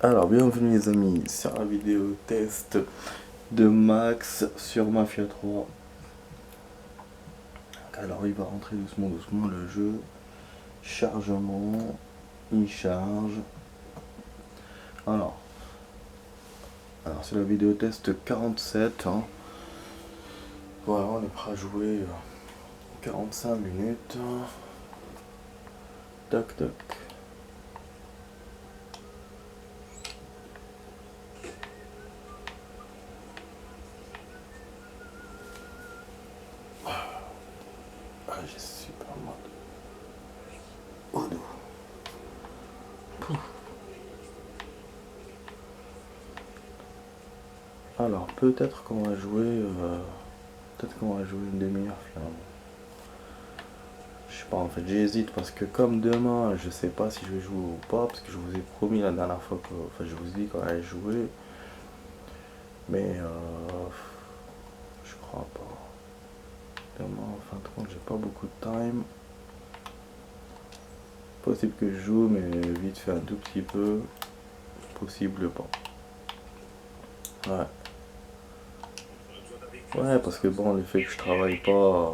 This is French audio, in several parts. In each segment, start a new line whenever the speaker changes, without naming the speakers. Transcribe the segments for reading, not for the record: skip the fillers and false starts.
Alors, bienvenue les amis sur la vidéo test de Max sur Mafia 3. Alors, il va rentrer doucement le jeu. Chargement, il charge. Alors, c'est la vidéo test 47. Voilà, on est prêt à jouer 45 minutes. Toc toc. Ah, j'ai super mal au dos. Alors, peut-être qu'on va jouer une demi-heure finalement. Je sais pas, en fait j'hésite parce que comme demain je sais pas si je vais jouer ou pas, parce que je vous ai promis la dernière fois que, enfin je vous ai dit qu'on allait jouer, mais je crois pas. Demain en fin de compte j'ai pas beaucoup de time. Possible que je joue mais vite fait un tout petit peu, possible pas. Ouais parce que bon, le fait que je travaille pas,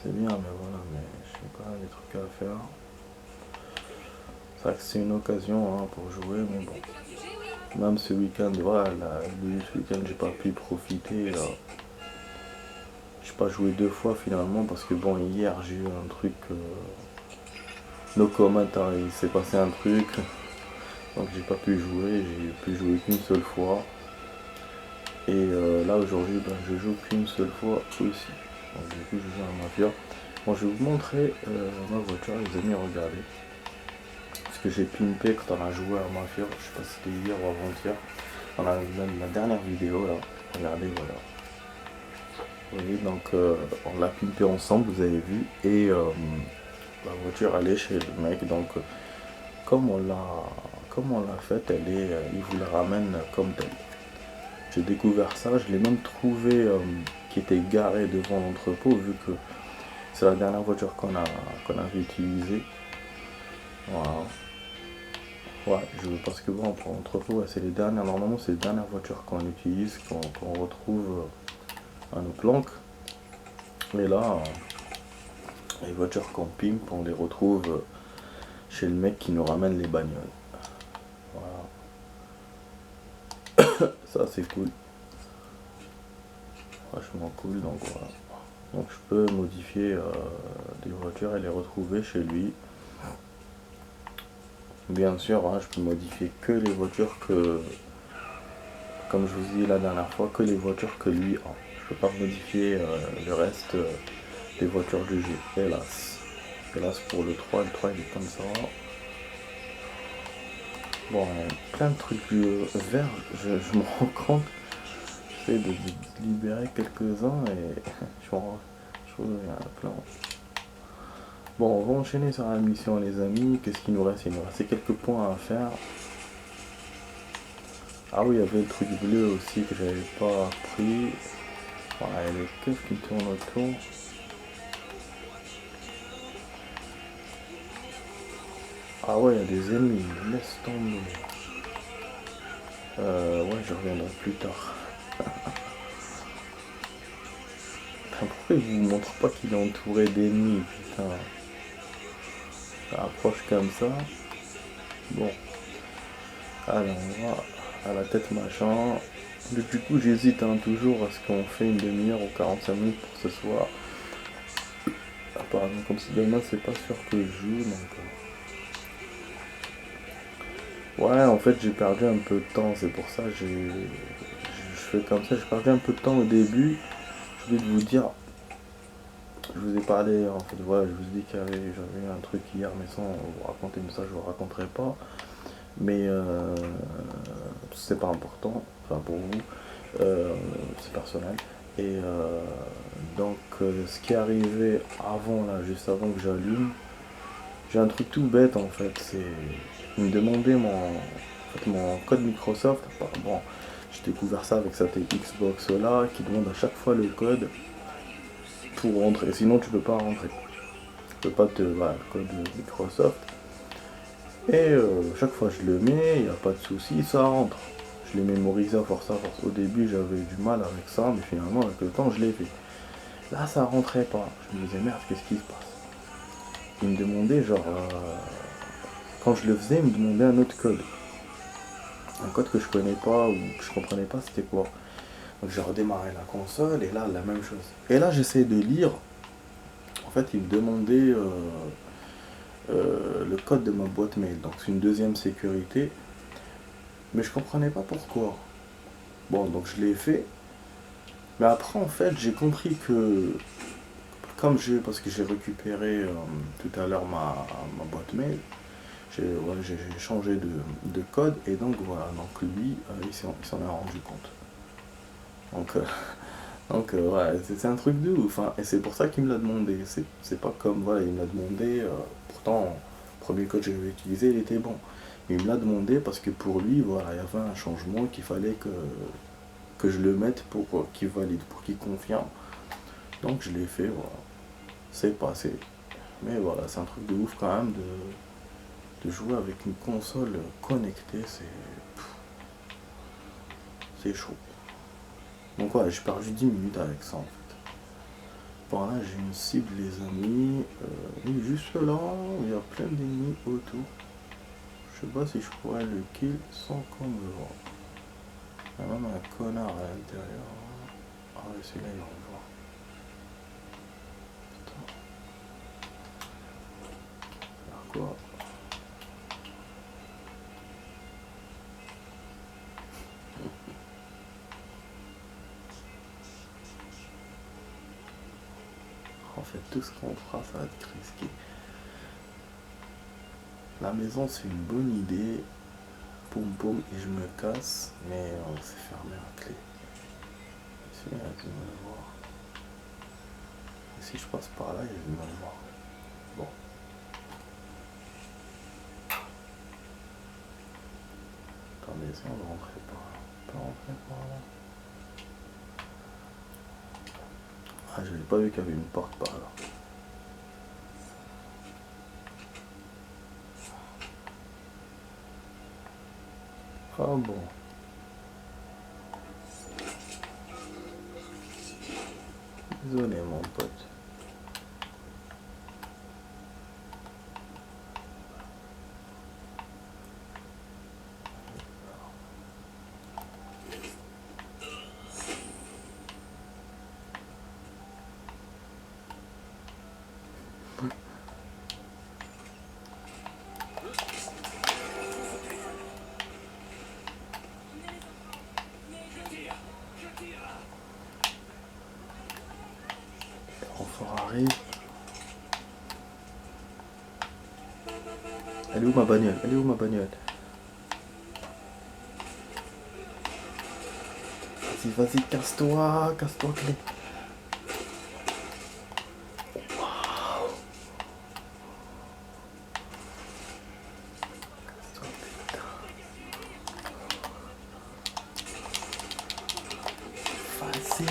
c'est bien, mais voilà, mais je sais pas, des trucs à faire. C'est vrai que c'est une occasion pour jouer, mais bon. Même ce week-end, voilà, ce week-end j'ai pas pu profiter. J'ai pas joué deux fois finalement parce que bon, hier j'ai eu un truc, no comment, il s'est passé un truc, donc j'ai pas pu jouer, j'ai pu jouer qu'une seule fois. Et là aujourd'hui, je joue qu'une seule fois aussi. Donc du coup je joue à Mafia. Bon, je vais vous montrer ma voiture, les amis, regardez. Parce que j'ai pimpé quand on a joué à Mafia, je sais pas si c'était hier ou avant-hier. On a même la dernière vidéo là, regardez, voilà. Vous voyez, donc on l'a pimpé ensemble, vous avez vu, et la voiture elle est chez le mec, donc comme on l'a faite, il vous la ramène comme telle. J'ai découvert ça, je l'ai même trouvé qui était garé devant l'entrepôt, vu que c'est la dernière voiture qu'on avait utilisée. Voilà. Ouais, parce que bon, pour l'entrepôt, ouais, c'est les dernières, normalement c'est les dernières voitures qu'on utilise, qu'on retrouve à nos planques. Mais là, les voitures qu'on pimpe, on les retrouve chez le mec qui nous ramène les bagnoles. Voilà. Ça c'est cool. Vachement cool, donc voilà. Donc je peux modifier des voitures et les retrouver chez lui. Bien sûr, je peux modifier que les voitures que, comme je vous ai dit la dernière fois, que les voitures que lui a. Je peux pas modifier le reste des voitures du jeu, hélas. Hélas pour le 3 il est comme ça. Bon, plein de trucs verts, je me rends compte. J'essaie de libérer quelques-uns et je reviens plein. Bon, on va enchaîner sur la mission les amis. Qu'est-ce qu'il nous reste? Il nous reste quelques points à faire. Ah oui, il y avait le truc bleu aussi que j'avais pas pris. Voilà, il y a les keufs qui tournent autour. Ah ouais, il y a des ennemis, laisse tomber. Ouais, je reviendrai plus tard. Pourquoi il vous montre pas qu'il est entouré d'ennemis, putain? Ça approche comme ça. Bon. Alors on va à la tête machin. Du coup j'hésite toujours à ce qu'on fait une demi-heure ou 45 minutes pour ce soir. Apparemment comme si demain c'est pas sûr que je joue donc. Ouais, en fait j'ai perdu un peu de temps, c'est pour ça que je fais comme ça, j'ai perdu un peu de temps au début. Je voulais vous dire, je vous ai parlé en fait, voilà, je vous ai dit qu'il j'avais eu un truc hier mais sans vous raconter, mais ça je vous raconterai pas. Mais c'est pas important, enfin pour vous, c'est personnel. Et donc ce qui est arrivé avant là, juste avant que j'allume, j'ai un truc tout bête en fait, c'est il me demandait mon code Microsoft. Bon, j'ai découvert ça avec cette Xbox là qui demande à chaque fois le code pour rentrer, sinon tu peux pas rentrer. Tu peux pas te. Voilà, le code Microsoft. Et chaque fois je le mets, il n'y a pas de souci, ça rentre. Je l'ai mémorisé à force à force. Au début j'avais du mal avec ça, mais finalement avec le temps je l'ai fait. Là ça rentrait pas. Je me disais merde, qu'est-ce qui se passe? Il me demandait genre... quand je le faisais, il me demandait un autre code. Un code que je connais pas ou que je comprenais pas c'était quoi. Donc j'ai redémarré la console et là la même chose. Et là j'essayais de lire. En fait il me demandait le code de ma boîte mail. Donc c'est une deuxième sécurité. Mais je comprenais pas pourquoi. Bon donc je l'ai fait. Mais après en fait j'ai compris que comme parce que j'ai récupéré tout à l'heure ma boîte mail, j'ai changé de code et donc voilà, donc lui il s'en est rendu compte. Donc, ouais, c'est un truc de ouf, hein. Et c'est pour ça qu'il me l'a demandé. C'est pas comme, voilà, il me l'a demandé, pourtant, le premier code que j'avais utilisé, il était bon. Mais il me l'a demandé parce que pour lui, voilà, il y avait un changement qu'il fallait que je le mette pour qu'il valide, pour qu'il confirme. Donc je l'ai fait, voilà. C'est passé. Mais voilà, c'est un truc de ouf quand même de jouer avec une console connectée, c'est chaud. Donc ouais, j'ai perdu 10 minutes avec ça en fait. Par là, j'ai une cible, les amis. Et juste là, il y a plein d'ennemis autour. Je sais pas si je pourrais le kill sans qu'on me voit. Il y a même un connard à l'intérieur. Ah ouais, celui-là, il va me voir. Putain. Alors quoi? En fait, tout ce qu'on fera, ça va être risqué. La maison, c'est une bonne idée. Poum poum, et je me casse, mais on s'est fermé à clé. Celui-là, il va me voir. Et si je passe par là, il va me voir. Bon. Attendez, si on va rentrer par là. On peut rentrer par là. Ah, j'avais pas vu qu'il y avait une porte par là. Ah bon. Désolé mon pote. Renfort arrive. Elle est où ma bagnole? Elle est où ma bagnole? Vas-y, vas-y, casse-toi, casse-toi, clé. Waouh. Casse-toi, putain. Vas-y.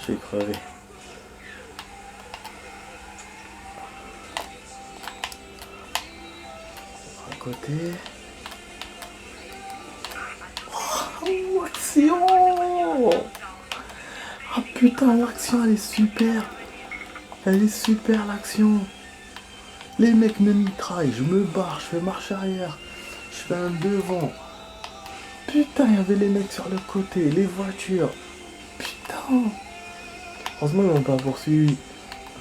Je vais crever. À côté. Oh, action! Ah putain, l'action elle est super. Elle est super l'action. Les mecs me mitraillent, je me barre, je fais marche arrière, je fais un devant. Putain, il y avait les mecs sur le côté, les voitures. Putain. Heureusement, ils m'ont pas poursuivi.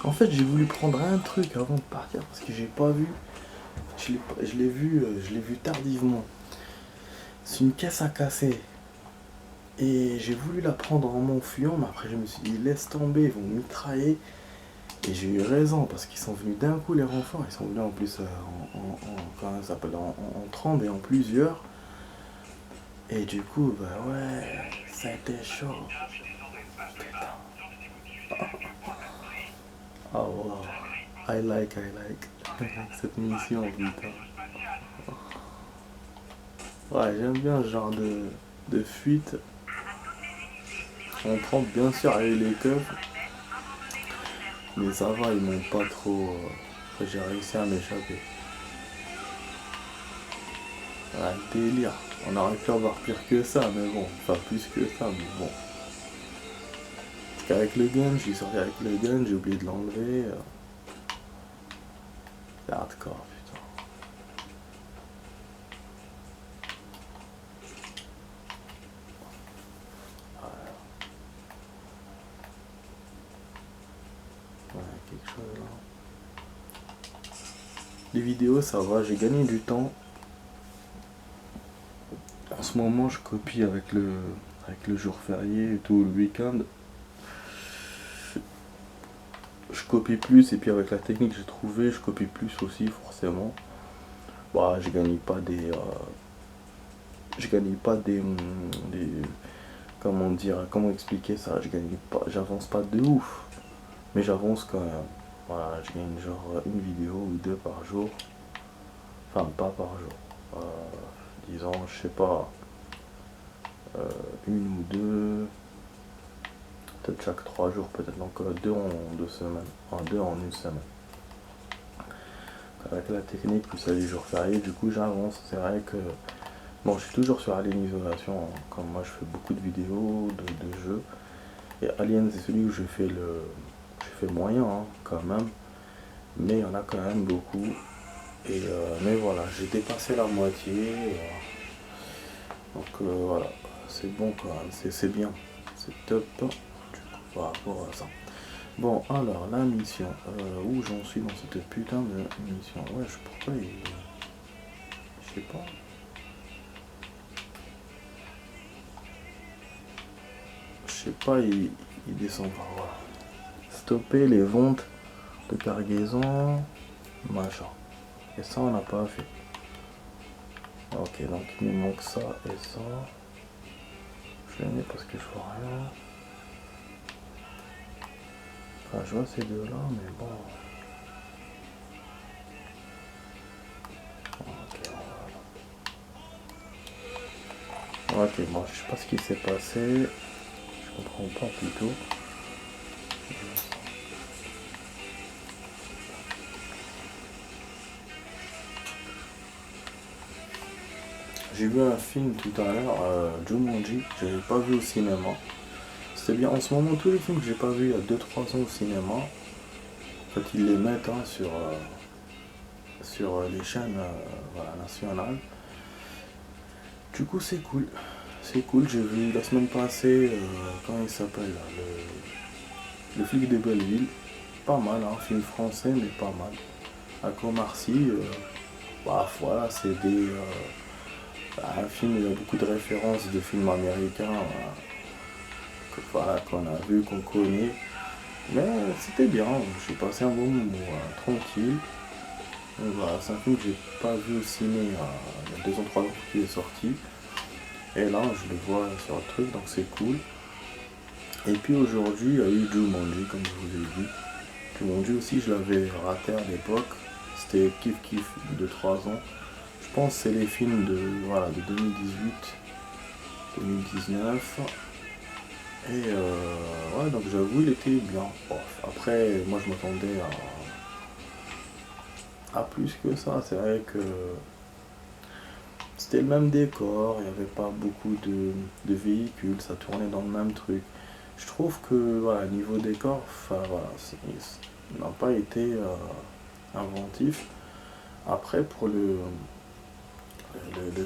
En fait, j'ai voulu prendre un truc avant de partir parce que j'ai pas vu. Je l'ai vu tardivement. C'est une caisse à casser. Et j'ai voulu la prendre en m'enfuyant, mais après je me suis dit laisse tomber, ils vont mitrailler. Et j'ai eu raison parce qu'ils sont venus d'un coup les renforts. Ils sont venus en plus comment ça s'appelle, en tremble et en plusieurs. Et du coup, bah ouais, ça a été chaud. Putain. Ah wow. I like cette mission, putain. Ouais, j'aime bien ce genre de fuite. On trempe bien sûr avec les keufs. Mais ça va, ils m'ont pas trop... J'ai réussi à m'échapper. Ah, le délire. On aurait pu avoir pire que ça, mais bon. Enfin, plus que ça, mais bon. Parce qu'avec le gun, je suis sorti avec le gun, j'ai oublié de l'enlever. C'est hardcore, putain. Ouais, quelque chose là. Les vidéos, ça va, j'ai gagné du temps. En ce moment, je copie avec le jour férié et tout, le week-end. Je copie plus, et puis avec la technique que j'ai trouvée, je copie plus aussi, forcément. Bah, je gagne pas des. Je gagne pas des. Comment dire, comment expliquer ça? Je gagne pas, j'avance pas de ouf, mais j'avance quand même. Voilà, je gagne genre une vidéo ou deux par jour. Enfin, pas par jour. Disons, je sais pas, une ou deux, peut-être chaque 3 jours, peut-être donc deux en 2 semaines, en deux en une semaine. Avec la technique, plus les jours fériés, du coup j'avance. C'est vrai que bon, je suis toujours sur Alien Isolation, hein. Comme moi je fais beaucoup de vidéos, de jeux. Et Alien c'est celui où j'ai fait moyen, hein, quand même. Mais il y en a quand même beaucoup. Et mais voilà, j'ai dépassé la moitié. Donc voilà, c'est bon quand même, c'est bien. C'est top du coup, par rapport à ça. Bon, alors la mission, où j'en suis dans cette putain de mission? Ouais, pourquoi il. Je sais pas. Je sais pas, il descend par là. Stopper les ventes de cargaison, machin. Et ça, on n'a pas fait. Ok, donc il me manque ça et ça. Je les mets parce que je vois rien. Enfin, je vois ces deux-là, mais bon. Ok, bon, je sais pas ce qui s'est passé. Je comprends pas plutôt. J'ai vu un film tout à l'heure, Jumanji, que j'avais pas vu au cinéma. C'est bien, en ce moment, tous les films que j'ai pas vu il y a 2-3 ans au cinéma, en fait, ils les mettent hein, sur les chaînes voilà, nationales. Du coup, c'est cool. C'est cool, j'ai vu la semaine passée, comment il s'appelle là, le flic de Belleville. Pas mal, hein, film français, mais pas mal. À Omar Sy, bah voilà, c'est un film où il y a beaucoup de références de films américains voilà, qu'on a vu, qu'on connaît. Mais c'était bien, j'ai passé un bon moment, tranquille. Donc, voilà, c'est un film que j'ai pas vu au ciné il y a 2 ans, 3 ans qu'il est sorti. Et là, je le vois sur le truc, donc c'est cool. Et puis aujourd'hui, il y a eu Jumanji, comme je vous ai dit. Jumanji aussi, je l'avais raté à l'époque. C'était Kiff Kiff de 3 ans. Je pense que c'est les films voilà, de 2018, 2019. Et ouais, donc j'avoue, il était bien. Bon, après, moi je m'attendais à plus que ça. C'est vrai que c'était le même décor, il n'y avait pas beaucoup de véhicules, ça tournait dans le même truc. Je trouve que, voilà, niveau décor, enfin voilà, n'a pas été inventif. Après, pour le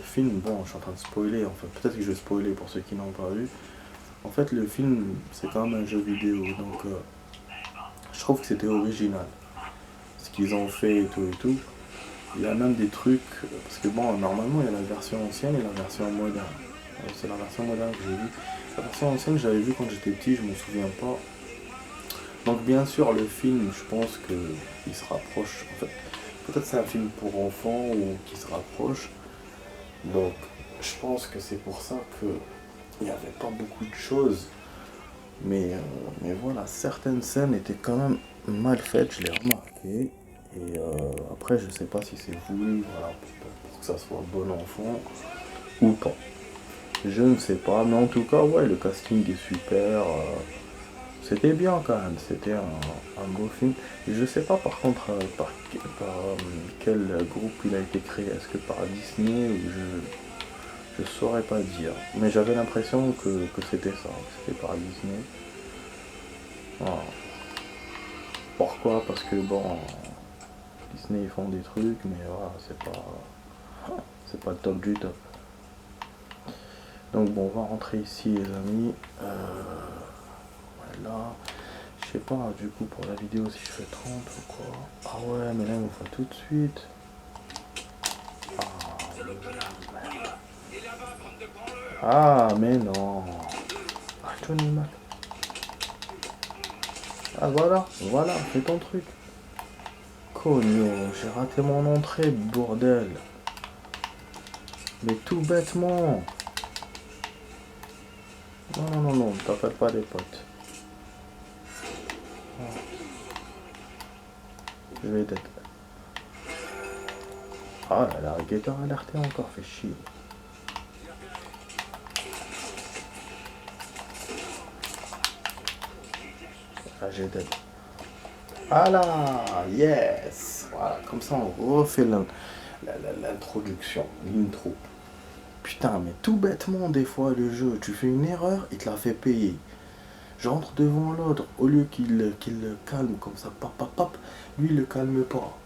film, bon, je suis en train de spoiler, enfin, peut-être que je vais spoiler pour ceux qui n'ont pas vu. En fait, le film, c'est quand même un jeu vidéo, donc je trouve que c'était original. Ce qu'ils ont fait et tout et tout. Il y a même des trucs, parce que bon, normalement, il y a la version ancienne et la version moderne. C'est la version moderne que j'ai vue. La version ancienne, j'avais vu quand j'étais petit, je m'en souviens pas. Donc bien sûr, le film, je pense qu'il se rapproche. En fait, peut-être c'est un film pour enfants ou qui se rapproche. Donc, je pense que c'est pour ça qu'il n'y avait pas beaucoup de choses. Mais voilà, certaines scènes étaient quand même mal faites, je l'ai remarqué. Et après, je sais pas si c'est voulu, voilà, pour que ça soit bon enfant ou pas. Je ne sais pas, mais en tout cas, ouais, le casting est super. C'était bien quand même, c'était un beau film. Et je sais pas par contre quel groupe il a été créé. Est-ce que par Disney ou je saurais pas dire. Mais j'avais l'impression que c'était ça, que c'était par Disney. Voilà. Pourquoi? Parce que bon, Disney ils font des trucs, mais voilà, c'est pas le top du top. Donc bon, on va rentrer ici les amis. Voilà. Je sais pas du coup pour la vidéo si je fais 30 ou quoi. Ah ouais, mais là on fait tout de suite. Ah mais non. Ah Johnny Mac. Ah voilà, voilà, fais ton truc. Cognon, j'ai raté mon entrée, bordel. Mais tout bêtement. Non, non, non, non, t'appelles pas les potes. Je vais t'aider. Ah là là, Gator alerté encore, fait chier. Ah, j'ai d'aide. Ah là, yes. Voilà, comme ça on refait l'introduction, l'intro. Putain, mais tout bêtement, des fois, le jeu, tu fais une erreur, il te la fait payer. J'entre devant l'autre, au lieu qu'il le calme comme ça, pap, pap, pap, lui, il le calme pas.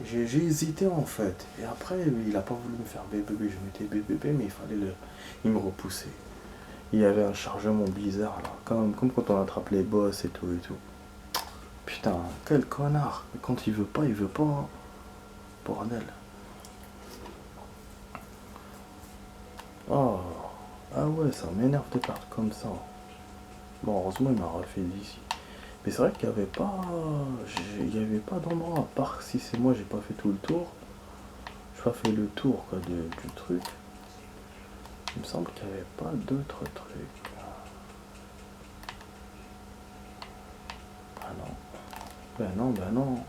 J'ai hésité en fait. Et après, il a pas voulu me faire bébé. Je mettais bébé, mais il me repoussait. Il y avait un chargement bizarre là. Comme quand on attrape les boss et tout et tout. Putain, quel connard. Quand il veut pas, il veut pas. Hein. Bordel. Oh. Ah ouais, ça m'énerve de perdre comme ça. Bon, heureusement, il m'a refait d'ici. Mais c'est vrai qu'il n'y avait pas. Il y avait pas d'endroit. À part si c'est moi, j'ai pas fait tout le tour. J'ai pas fait le tour quoi, du truc. Il me semble qu'il n'y avait pas d'autres trucs. Ah non. Ben non, ben non.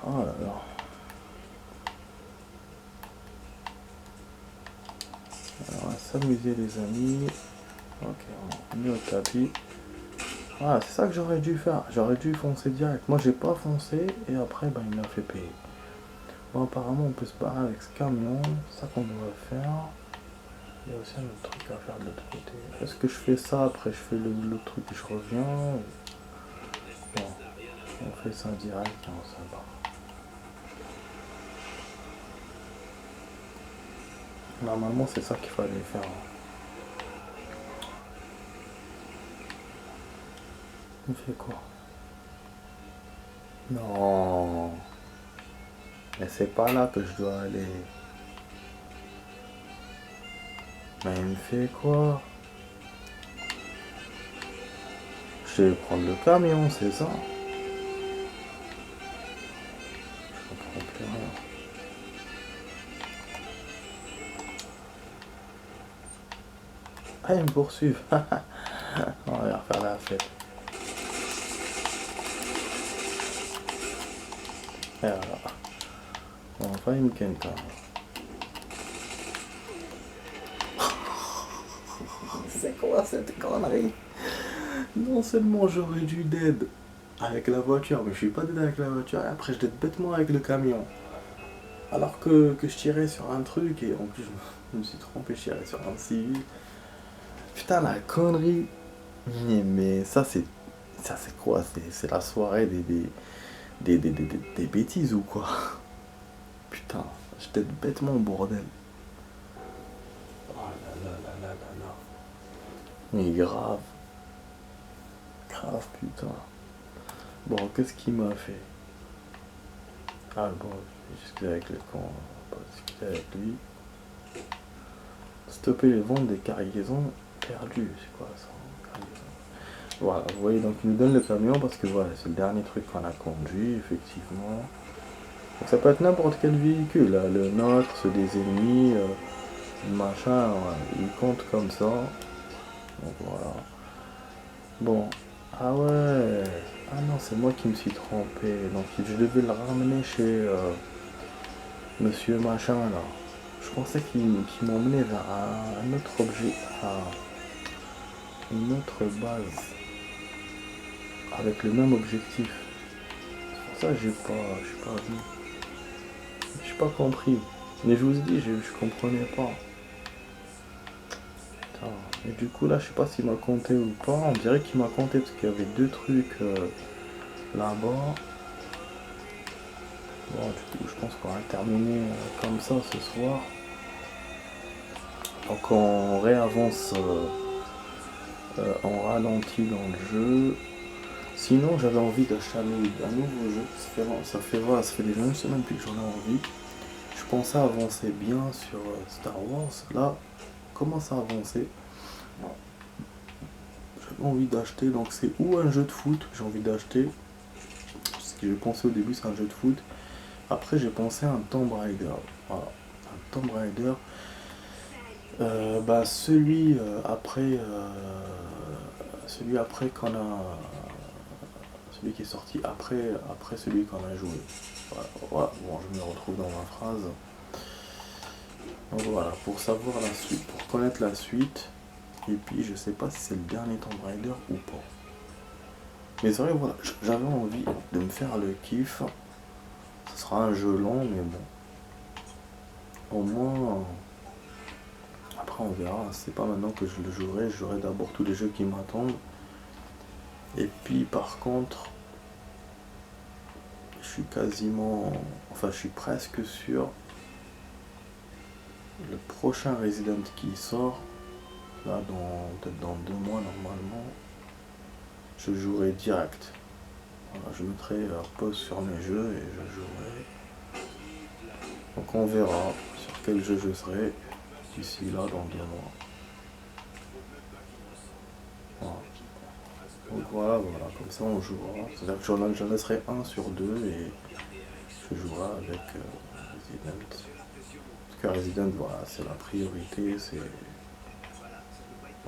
Oh là là. Alors, on va s'amuser les amis. Ok, on met au tapis. Ah, c'est ça que j'aurais dû faire. J'aurais dû foncer direct. Moi, j'ai pas foncé et après, ben, il m'a fait payer. Bon, apparemment, on peut se barrer avec ce camion. C'est ça qu'on devrait faire. Il y a aussi un autre truc à faire de l'autre côté. Est-ce que je fais ça, après je fais l'autre truc et je reviens? Bon, on fait ça direct et on s'en va. Normalement, c'est ça qu'il fallait faire. Il fait quoi? Non. Mais c'est pas là que je dois aller. Mais il me fait quoi? Je vais prendre le camion, c'est ça? Je comprends plus rien. Ah, ils me poursuivent. On va refaire la fête. Et voilà. Bon, enfin, ils me kennent quand même. C'est quoi cette connerie? Non seulement j'aurais dû d'aide avec la voiture, mais je suis pas d'aide avec la voiture, et après je d'aide bêtement avec le camion. Alors que je tirais sur un truc, et en plus je me suis trompé, je tirais sur un civil. Putain, la connerie. Mais ça c'est quoi? C'est la soirée des bêtises ou quoi? Putain, je t'aide bêtement au bordel. Oh là là là là là là. Mais grave. Grave putain. Bon, qu'est-ce qu'il m'a fait? Ah bon, j'ai discuté avec le con, on va pas discuter avec lui. Stopper les ventes des cargaisons perdues, c'est quoi ça? Cargaison. Voilà, vous voyez, donc il nous donne le camion parce que voilà, c'est le dernier truc qu'on a conduit, effectivement. Donc ça peut être n'importe quel véhicule, là, le nôtre, ceux des ennemis, machin, ouais, il compte comme ça. Donc voilà. Bon, ah ouais, ah non, c'est moi qui me suis trompé, donc je devais le ramener chez monsieur machin là. Je pensais qu'il m'emmenait vers un autre objet. Ah. une autre base avec le même objectif. C'est pour ça que je suis pas venu. J'ai pas compris. Mais je vous ai dit, je comprenais pas. Putain. Et du coup là, je sais pas s'il m'a compté ou pas. On dirait qu'il m'a compté parce qu'il y avait deux trucs là-bas. Bon, du coup, je pense qu'on va terminer comme ça ce soir. Donc on réavance en ralenti dans le jeu. Sinon, j'avais envie d'acheter un nouveau jeu. Ça fait déjà une semaine depuis que j'en ai envie. Je pensais avancer bien sur Star Wars. Là, commence à avancer. J'avais envie d'acheter, donc c'est ou un jeu de foot que j'ai envie d'acheter. Ce que j'ai pensé au début, c'est un jeu de foot. Après, j'ai pensé à un Tomb Raider. Voilà, un Tomb Raider. Celui après qu'on a. Celui qui est sorti après celui qu'on a joué. Voilà, bon, je me retrouve dans ma phrase. Donc voilà, pour savoir la suite, pour connaître la suite. Et puis, je sais pas si c'est le dernier Tomb Raider ou pas. Mais c'est vrai, voilà, j'avais envie de me faire le kiff. Ce sera un jeu long, mais bon. Au moins. Après, on verra. C'est pas maintenant que je le jouerai. Je jouerai d'abord tous les jeux qui m'attendent. Et puis, par contre, je suis je suis presque sûr. Le prochain Resident qui sort, là, peut-être dans 2 mois normalement, je jouerai direct. Voilà, je mettrai pause sur mes jeux et je jouerai. Donc on verra sur quel jeu je serai d'ici là dans 2 mois. Voilà. Donc voilà, comme ça on jouera. C'est-à-dire que j'en laisserai un sur 2 et je jouerai avec Resident. Parce que Resident, voilà, c'est la priorité,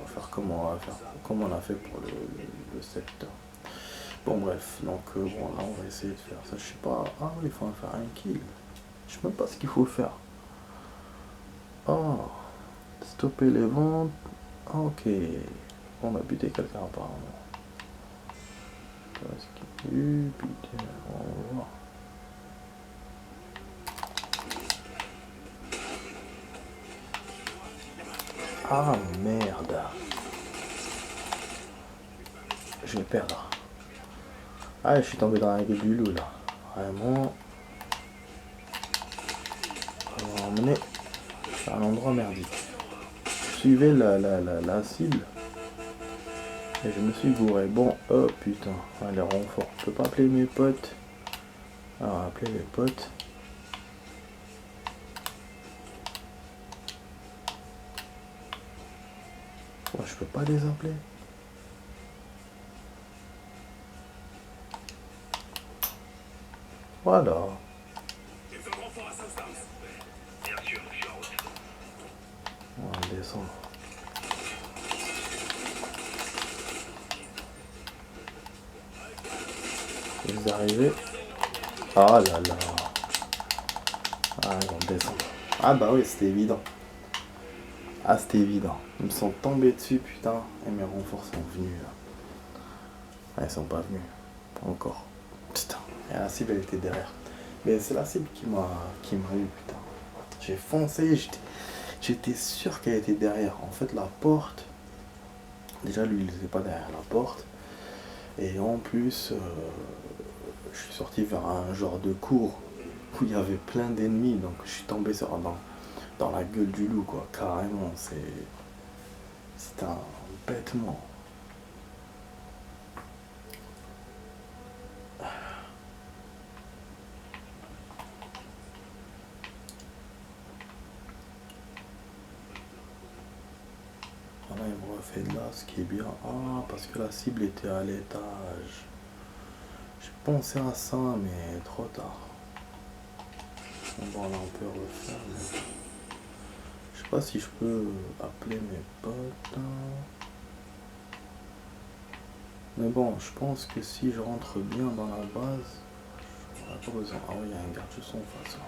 on va faire comme on a fait pour le secteur. Bon bref, donc bon là on va essayer de faire ça, je sais pas. Ah oui, il faut en faire un kill. Je sais même pas ce qu'il faut faire. Oh, stopper les ventes. Ok. On a buté quelqu'un apparemment. Qu'est-ce qu'il y a eu? Putain, on va voir. Ah merde. Je vais perdre. Ah, je suis tombé dans la gueule du loup là. Vraiment. On va emmener à un endroit merdique. Suivez la cible. Et je me suis gouré. Bon, oh putain. Ah, les renforts. Je peux pas appeler mes potes. Alors, appeler les potes. Ouais, je peux pas les appeler. Voilà. On va descendre. Vous arrivez. Ah là là. Ah, ils vont descendre. Ah bah oui, c'était évident. Ah, c'était évident. Ils me sont tombés dessus, putain. Et mes renforts sont venus. Ah, ils sont pas venus. Pas encore. Putain. Et la cible, elle était derrière. Mais c'est la cible qui m'a eu, putain. J'ai foncé, j'étais sûr qu'elle était derrière. En fait, la porte. Déjà, lui, il n'était pas derrière la porte. Et en plus, je suis sorti vers un genre de cour où il y avait plein d'ennemis. Donc, je suis tombé dans la gueule du loup, quoi. Carrément, c'est un bêtement. Voilà, il me refait de là, ce qui est bien. Ah, parce que la cible était à l'étage. J'ai pensé à ça, mais trop tard. Bon, là, on peut refaire, mais... Je sais pas si je peux appeler mes potes. Mais bon, je pense que si je rentre bien dans la base, j'aurais pas besoin. Ah oui, il y a un garde son en face là.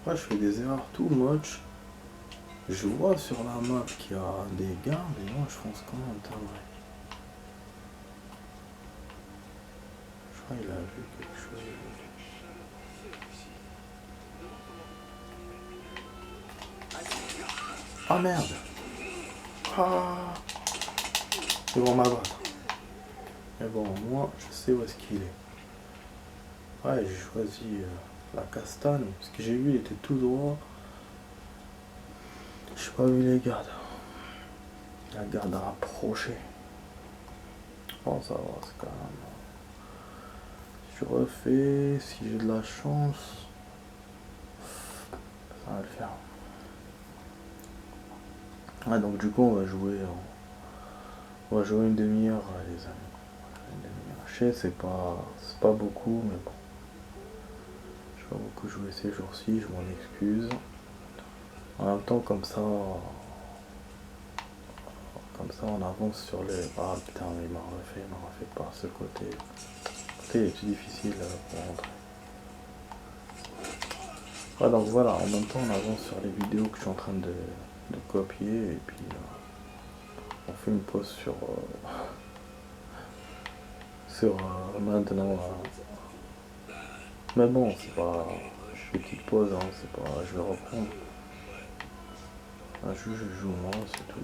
Ouais, je fais des erreurs too much. Je vois sur la map qu'il y a des gardes et moi je fonce comme un taré. Je crois qu'il a vu quelque chose. Ah merde. Ah. Ils vont m'abattre. Mais bon, moi je sais où est-ce qu'il est. Ouais, j'ai choisi la castagne parce que j'ai vu il était tout droit. J'ai pas vu les gardes. La garde a approché. Bon, ça va, c'est quand même. Si je refais, si j'ai de la chance, ça va le faire. Ah, donc du coup, on va jouer une demi-heure, les amis. Une demi-heure. Je sais, c'est pas beaucoup, mais bon. Je vais pas beaucoup jouer ces jours-ci, je m'en excuse. En même temps, comme ça, on avance sur les. Ah putain, il m'a refait par ce côté. Le côté est plus difficile pour rentrer. Ouais, donc voilà, en même temps, on avance sur les vidéos que je suis en train de copier et puis on fait une pause sur maintenant. Mais bon, c'est pas. Je fais une petite pause, hein, c'est pas. Je vais reprendre. Juste je joue moi, c'est tout.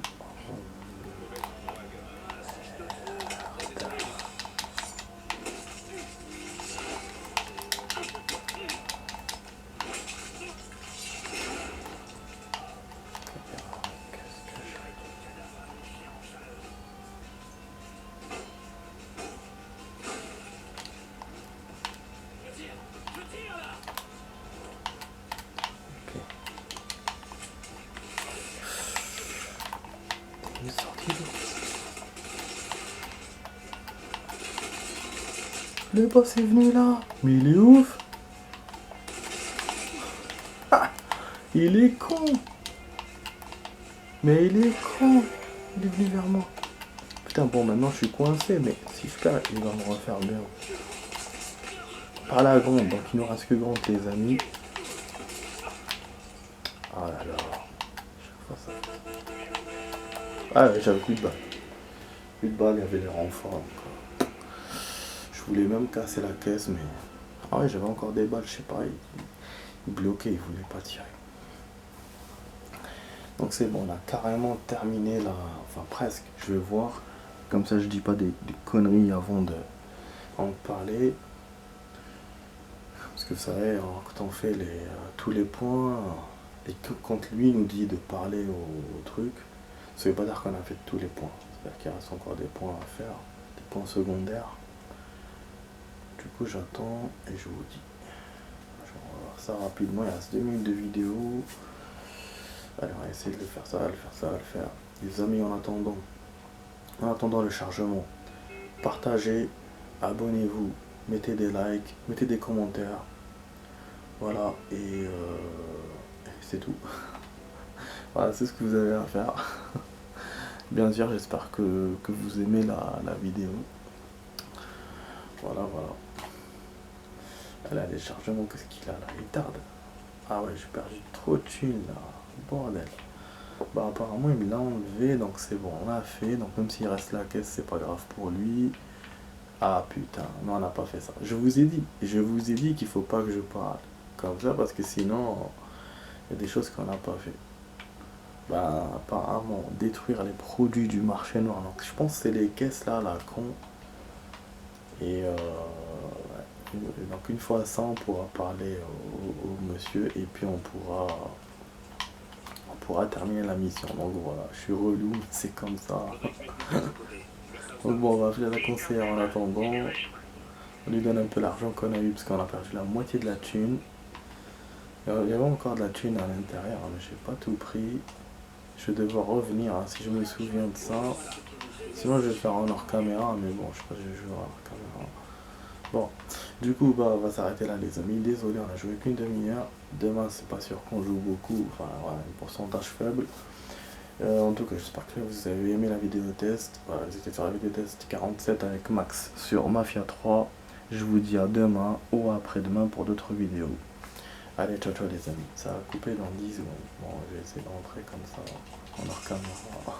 Ok. Il est sorti d'où? Le boss est venu là. Mais il est ouf. Il est con. Mais il est con. Il est venu vers moi. Putain, bon, maintenant je suis coincé, mais si je perds, il va me refaire bien. Par la grande, donc il nous reste que grande, les amis. Ah là là. Chaque fois ça. Ah ouais, j'avais plus de balles. Plus de balles, il y avait des renforts. Donc, je voulais même casser la caisse, mais. Ah ouais, j'avais encore des balles, je sais pas. Il bloquait, il voulait pas tirer. Donc c'est bon, on a carrément terminé là. Enfin presque. Je vais voir. Comme ça, je dis pas des conneries avant de en parler. Parce que vous savez, quand on fait tous les points, et que quand lui nous dit de parler au truc, ça veut pas dire qu'on a fait tous les points. C'est-à-dire qu'il reste encore des points à faire, des points secondaires. Du coup, j'attends et je vous dis. Je vais voir ça rapidement, il reste 2 minutes de vidéo. Allez, on va essayer de le faire, ça va le faire, ça va le faire. Les amis, en attendant le chargement, partagez, abonnez-vous, mettez des likes, mettez des commentaires. Voilà, et c'est tout. Voilà, c'est ce que vous avez à faire. Bien sûr, j'espère que vous aimez la vidéo. Voilà, voilà. Là, les chargements, qu'est-ce qu'il a là? Il tarde. Ah ouais, j'ai perdu trop de thunes là. Bordel. Bah apparemment il me l'a enlevé, donc c'est bon, on l'a fait. Donc même s'il reste la caisse, c'est pas grave pour lui. Ah putain, non, on n'a pas fait ça. Je vous ai dit qu'il faut pas que je parle comme ça parce que sinon il y a des choses qu'on n'a pas fait. Bah apparemment détruire les produits du marché noir. Donc je pense que c'est les caisses là, la con. Et donc une fois ça, on pourra parler au monsieur et puis on pourra terminer la mission. Donc voilà, je suis relou, c'est comme ça. Donc bon, on va appeler la conseillère en attendant. On lui donne un peu l'argent qu'on a eu parce qu'on a perdu la moitié de la thune. Il y avait encore de la thune à l'intérieur, mais j'ai pas tout pris. Je vais devoir revenir hein, si je me souviens de ça. Sinon je vais le faire en hors caméra, mais bon, je crois que je vais jouer en hors caméra. Bon, du coup, bah, on va s'arrêter là, les amis. Désolé, on a joué qu'une demi-heure. Demain, c'est pas sûr qu'on joue beaucoup. Enfin, voilà, un pourcentage faible. En tout cas, j'espère que vous avez aimé la vidéo test. Voilà, vous étiez sur la vidéo test 47 avec Max sur Mafia 3. Je vous dis à demain ou après-demain pour d'autres vidéos. Allez, ciao ciao les amis, ça va couper dans 10 secondes. Bon, je vais essayer de rentrer comme ça, on en recaméra.